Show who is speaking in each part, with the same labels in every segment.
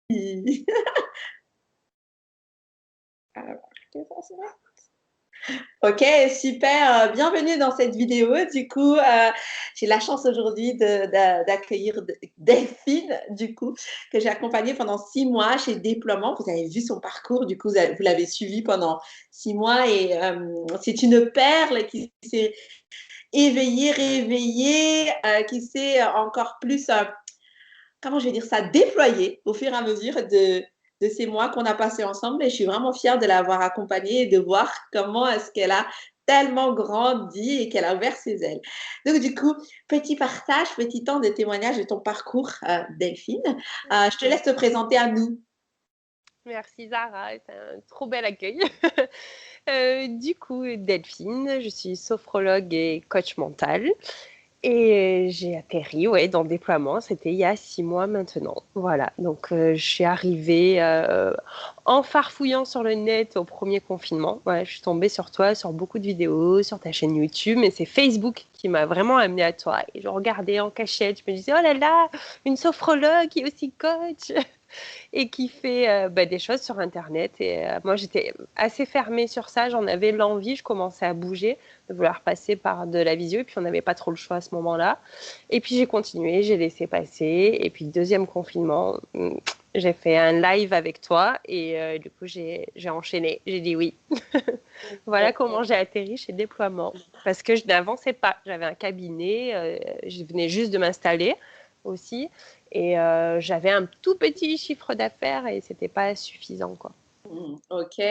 Speaker 1: Alors, je fais ça. Ok, super. Bienvenue dans cette vidéo. Du coup, j'ai la chance aujourd'hui d'accueillir Delphine, du coup, que j'ai accompagnée pendant 6 mois chez Déploiement. Vous avez vu son parcours, du coup, vous l'avez suivi pendant 6 mois et c'est une perle qui s'est éveillée, réveillée, qui s'est encore plus comment je vais dire ça, déployée au fur et à mesure de ces mois qu'on a passés ensemble. Et je suis vraiment fière de l'avoir accompagnée et de voir comment est-ce qu'elle a tellement grandi et qu'elle a ouvert ses ailes. Donc, du coup, petit partage, petit temps de témoignage de ton parcours, Delphine. Je te laisse te présenter à nous.
Speaker 2: Merci Zara, c'est un trop bel accueil. Du coup, Delphine, je suis sophrologue et coach mental et j'ai atterri dans le déploiement, c'était il y a 6 mois maintenant. Voilà, donc je suis arrivée en farfouillant sur le net au premier confinement. Ouais, je suis tombée sur toi, sur beaucoup de vidéos, sur ta chaîne YouTube, mais c'est Facebook qui m'a vraiment amenée à toi. Et je regardais en cachette, je me disais, oh là là, une sophrologue qui est aussi coach. Et qui fait des choses sur Internet. Et moi, j'étais assez fermée sur ça. J'en avais l'envie. Je commençais à bouger, de vouloir passer par de la visio. Et puis, on n'avait pas trop le choix à ce moment-là. Et puis, j'ai continué, j'ai laissé passer. Et puis, deuxième confinement, j'ai fait un live avec toi. Et du coup, j'ai enchaîné. J'ai dit oui. Voilà comment j'ai atterri chez Déploiement. Parce que je n'avançais pas. J'avais un cabinet. Je venais juste de m'installer aussi. Et j'avais un tout petit chiffre d'affaires et c'était pas suffisant, quoi.
Speaker 1: Ok,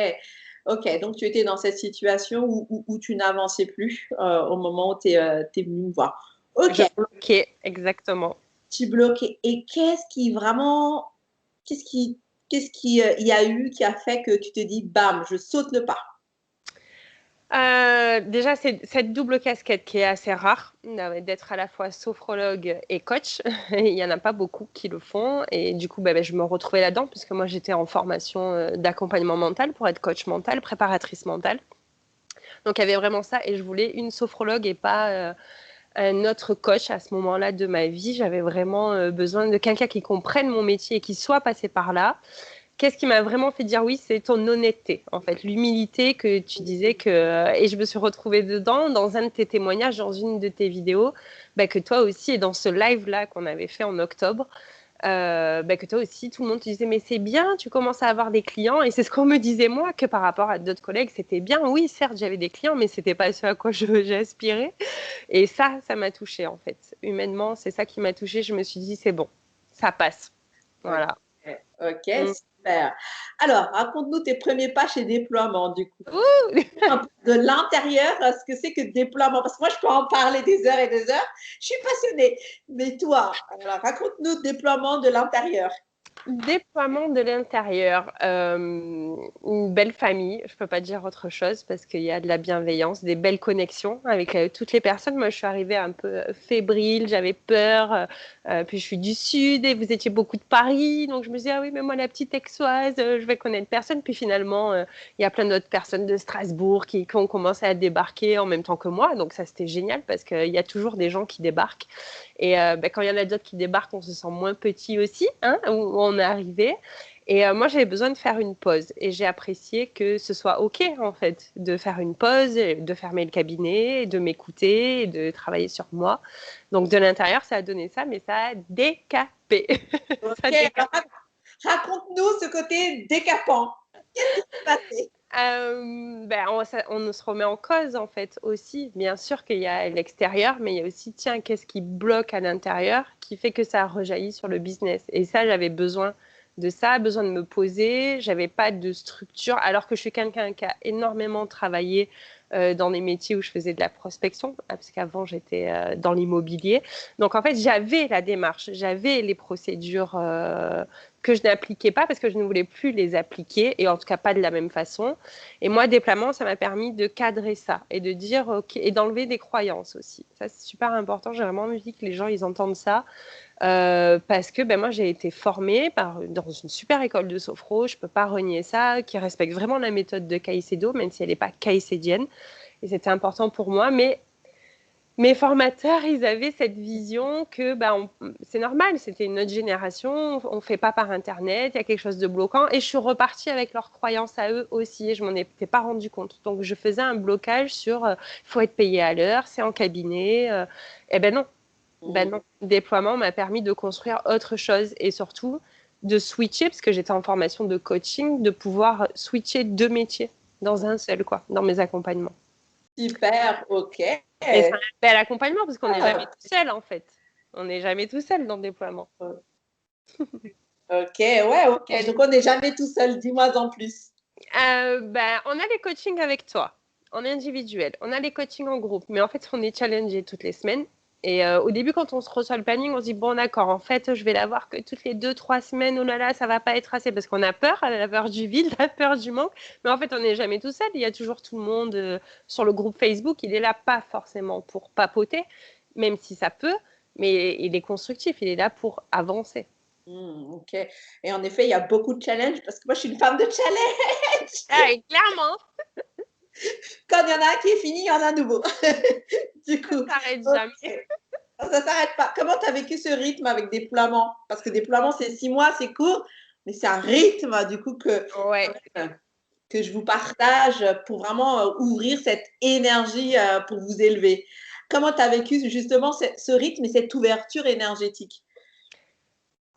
Speaker 1: ok. Donc, tu étais dans cette situation où tu n'avançais plus au moment où tu es venu me voir. Ok,
Speaker 2: Je bloquais, exactement.
Speaker 1: tu bloquais. Et qu'est-ce qui, qu'est-ce qui y a eu qui a fait que tu te dis, bam, je saute le pas?
Speaker 2: Déjà, c'est cette double casquette qui est assez rare, d'être à la fois sophrologue et coach. Il n'y en a pas beaucoup qui le font. Et du coup, je me retrouvais là-dedans, puisque moi, j'étais en formation d'accompagnement mental pour être coach mental, préparatrice mentale. Donc, il y avait vraiment ça. Et je voulais une sophrologue et pas un autre coach à ce moment-là de ma vie. J'avais vraiment besoin de quelqu'un qui comprenne mon métier et qui soit passé par là. Qu'est-ce qui m'a vraiment fait dire oui, c'est ton honnêteté, en fait, l'humilité que tu disais que, et je me suis retrouvée dedans, dans un de tes témoignages, dans une de tes vidéos, que toi aussi, et dans ce live-là qu'on avait fait en octobre, que toi aussi, tout le monde te disait, mais c'est bien, tu commences à avoir des clients, et c'est ce qu'on me disait moi, que par rapport à d'autres collègues, c'était bien, oui, certes, j'avais des clients, mais c'était pas ce à quoi j'aspirais, et ça m'a touchée, en fait. Humainement, c'est ça qui m'a touchée, je me suis dit, c'est bon, ça passe,
Speaker 1: Ok,
Speaker 2: voilà.
Speaker 1: ok,
Speaker 2: Mm.
Speaker 1: super. Alors, raconte-nous tes premiers pas chez Déploiement, du coup.
Speaker 2: Ouh.
Speaker 1: Un peu de l'intérieur, ce que c'est que Déploiement. Parce que moi, je peux en parler des heures et des heures. Je suis passionnée. Mais toi, alors, raconte-nous Déploiement de l'intérieur.
Speaker 2: Déploiement de l'intérieur, une belle famille, je peux pas dire autre chose parce qu'il y a de la bienveillance, des belles connexions avec toutes les personnes. Moi, je suis arrivée un peu fébrile, j'avais peur, puis je suis du Sud et vous étiez beaucoup de Paris, donc je me disais, ah oui, mais moi, la petite Aixoise, je vais connaître personne. Puis finalement, il y a plein d'autres personnes de Strasbourg qui ont commencé à débarquer en même temps que moi, donc ça, c'était génial parce qu'il y a toujours des gens qui débarquent. Et quand il y en a d'autres qui débarquent, on se sent moins petit aussi, hein, où on est arrivé. Et moi, j'avais besoin de faire une pause. Et j'ai apprécié que ce soit OK, en fait, de faire une pause, de fermer le cabinet, de m'écouter, et de travailler sur moi. Donc, de l'intérieur, ça a donné ça, mais ça a décapé. Ça a
Speaker 1: Ok, alors
Speaker 2: décapé.
Speaker 1: raconte-nous ce côté décapant. Qu'est-ce qui s'est passé?
Speaker 2: On se remet en cause en fait aussi. Bien sûr qu'il y a l'extérieur, mais il y a aussi, tiens, qu'est-ce qui bloque à l'intérieur qui fait que ça rejaillit sur le business. Et ça, j'avais besoin de ça, besoin de me poser. J'avais pas de structure, alors que je suis quelqu'un qui a énormément travaillé dans des métiers où je faisais de la prospection, parce qu'avant j'étais dans l'immobilier. Donc en fait, j'avais la démarche, j'avais les procédures que je n'appliquais pas parce que je ne voulais plus les appliquer, et en tout cas pas de la même façon. Et moi, déploiement, ça m'a permis de cadrer ça et de dire, OK, et d'enlever des croyances aussi. Ça, c'est super important. J'ai vraiment envie que les gens, ils entendent ça. Parce que moi, j'ai été formée dans une super école de sophro, je ne peux pas renier ça, qui respecte vraiment la méthode de Caicedo, même si elle n'est pas caïcédienne. Et c'était important pour moi. Mais mes formateurs, ils avaient cette vision que c'est normal, c'était une autre génération, on ne fait pas par Internet, il y a quelque chose de bloquant. Et je suis repartie avec leurs croyances à eux aussi, et je m'en étais pas rendu compte. Donc, je faisais un blocage sur il faut être payé à l'heure, c'est en cabinet. Eh ben non, ben non. Le déploiement m'a permis de construire autre chose et surtout de switcher, parce que j'étais en formation de coaching, de pouvoir switcher 2 métiers dans un seul, quoi, dans mes accompagnements.
Speaker 1: Super, ok.
Speaker 2: Et c'est un bel accompagnement parce qu'on n'est jamais
Speaker 1: Ah,
Speaker 2: tout seul en fait. On n'est jamais tout seul dans le déploiement.
Speaker 1: ok, ouais, ok. Donc, on n'est jamais tout seul. Dis-moi en plus.
Speaker 2: On a les coachings avec toi, en individuel. On a les coachings en groupe, mais en fait, on est challengé toutes les semaines. Et au début, quand on se reçoit le planning, on se dit bon, d'accord, en fait, je vais l'avoir que toutes les 2, 3 semaines. Oh là là, ça va pas être assez parce qu'on a peur, la peur du vide, la peur du manque. Mais en fait, on n'est jamais tout seul. Il y a toujours tout le monde sur le groupe Facebook. Il est là pas forcément pour papoter, même si ça peut, mais il est constructif. Il est là pour avancer.
Speaker 1: Ok. Et en effet, il y a beaucoup de challenges parce que moi, je suis une femme de challenge.
Speaker 2: Ah, et clairement,
Speaker 1: Quand il y en a un qui est fini, il y en a un nouveau. Du
Speaker 2: ça
Speaker 1: coup,
Speaker 2: s'arrête jamais.
Speaker 1: ok. Ça ne s'arrête pas. Comment tu as vécu ce rythme avec déploiement? Parce que déploiement, c'est 6 mois, c'est court, mais c'est un rythme, du coup,
Speaker 2: Ouais.
Speaker 1: que je vous partage pour vraiment ouvrir cette énergie pour vous élever. Comment tu as vécu justement ce rythme et cette ouverture énergétique?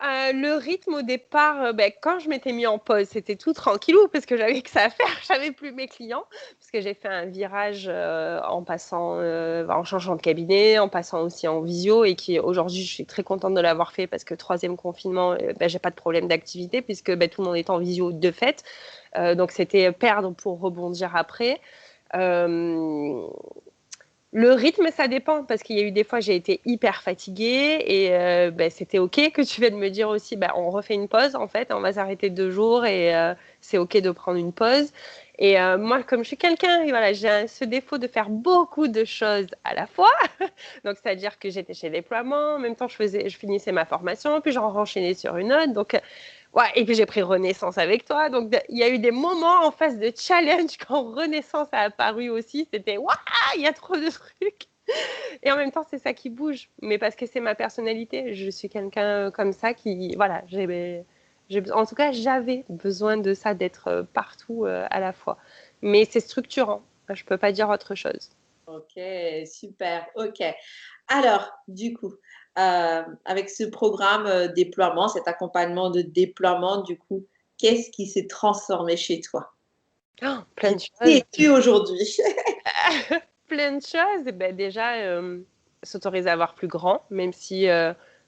Speaker 2: Le rythme au départ, quand je m'étais mis en pause, c'était tout tranquillou parce que j'avais que ça à faire, j'avais plus mes clients. Parce que j'ai fait un virage en passant, en changeant de cabinet, en passant aussi en visio et qui aujourd'hui, je suis très contente de l'avoir fait parce que troisième confinement, j'ai pas de problème d'activité puisque tout le monde est en visio de fait. Donc c'était perdre pour rebondir après. Euh, Le rythme, ça dépend, parce qu'il y a eu des fois, j'ai été hyper fatiguée et c'était OK que tu viennes me dire aussi, on refait une pause, en fait, on va s'arrêter 2 jours et c'est OK de prendre une pause. Et moi, comme je suis quelqu'un, voilà, j'ai ce défaut de faire beaucoup de choses à la fois. Donc, c'est-à-dire que j'étais chez Déploiement, en même temps, je finissais ma formation, puis j'en renchaînais sur une autre. Donc, ouais, et puis j'ai pris Renaissance avec toi. Donc, il y a eu des moments en phase de challenge quand Renaissance a apparu aussi. C'était, waouh, il y a trop de trucs. Et en même temps, c'est ça qui bouge. Mais parce que c'est ma personnalité. Je suis quelqu'un comme ça qui, voilà, en tout cas, j'avais besoin de ça, d'être partout à la fois. Mais c'est structurant. Je peux pas dire autre chose.
Speaker 1: Ok, super. Ok. Alors, du coup, avec ce programme déploiement, cet accompagnement de déploiement, du coup, qu'est-ce qui s'est transformé chez toi?
Speaker 2: Oh, plein
Speaker 1: Qui,
Speaker 2: de
Speaker 1: qui
Speaker 2: choses.
Speaker 1: es-tu aujourd'hui?
Speaker 2: Plein de choses. Et déjà, s'autoriser à voir plus grand, même si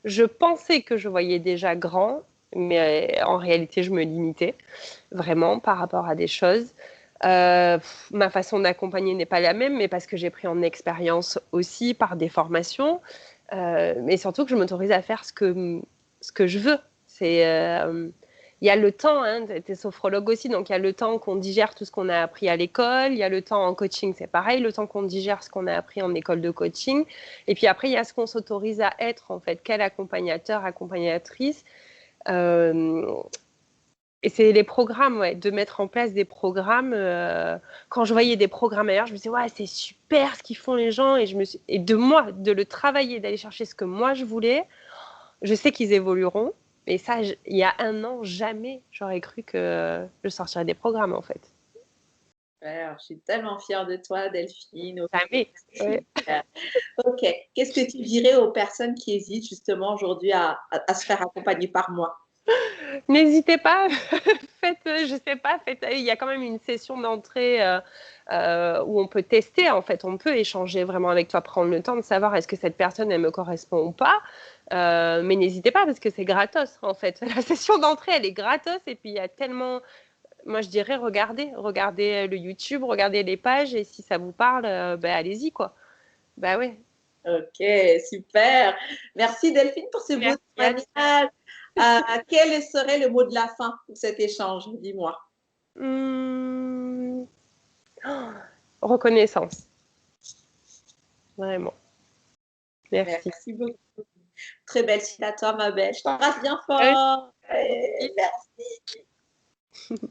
Speaker 2: je pensais que je voyais déjà grand, mais en réalité, je me limitais vraiment par rapport à des choses. Ma façon d'accompagner n'est pas la même, mais parce que j'ai pris en expérience aussi par des formations, mais surtout que je m'autorise à faire ce que je veux. Il y a le temps, hein, tu es sophrologue aussi, donc il y a le temps qu'on digère tout ce qu'on a appris à l'école, il y a le temps en coaching, c'est pareil, le temps qu'on digère ce qu'on a appris en école de coaching, et puis après, il y a ce qu'on s'autorise à être, en fait, quel accompagnateur, accompagnatrice. Euh, et c'est les programmes, ouais, de mettre en place des programmes. Quand je voyais des programmes ailleurs, je me disais, ouais, c'est super ce qu'ils font les gens. Et de moi, de le travailler, d'aller chercher ce que moi je voulais, je sais qu'ils évolueront. Et ça, il y a un an, jamais j'aurais cru que je sortirais des programmes, en fait.
Speaker 1: Super, je suis tellement fière de toi, Delphine. Ok,
Speaker 2: Jamais. Ouais.
Speaker 1: super. Ok, qu'est-ce que tu dirais aux personnes qui hésitent justement aujourd'hui à se faire accompagner par moi?
Speaker 2: N'hésitez pas, faites, je sais pas, il y a quand même une session d'entrée où on peut tester, en fait, on peut échanger vraiment avec toi, prendre le temps de savoir est-ce que cette personne, elle me correspond ou pas. Mais n'hésitez pas parce que c'est gratos, en fait. La session d'entrée, elle est gratos et puis il y a tellement, moi je dirais, regardez le YouTube, regardez les pages et si ça vous parle, allez-y, quoi. Bah ouais,
Speaker 1: Ok, super. Merci Delphine pour ce beau
Speaker 2: merci à toi.
Speaker 1: témoignage. Quel serait le mot de la fin pour cet échange? Dis-moi.
Speaker 2: Hum, oh, reconnaissance, vraiment. Merci.
Speaker 1: Merci beaucoup. Très belle suite à toi, ma belle. Je t'embrasse bien
Speaker 2: Ouais,
Speaker 1: fort. Et merci.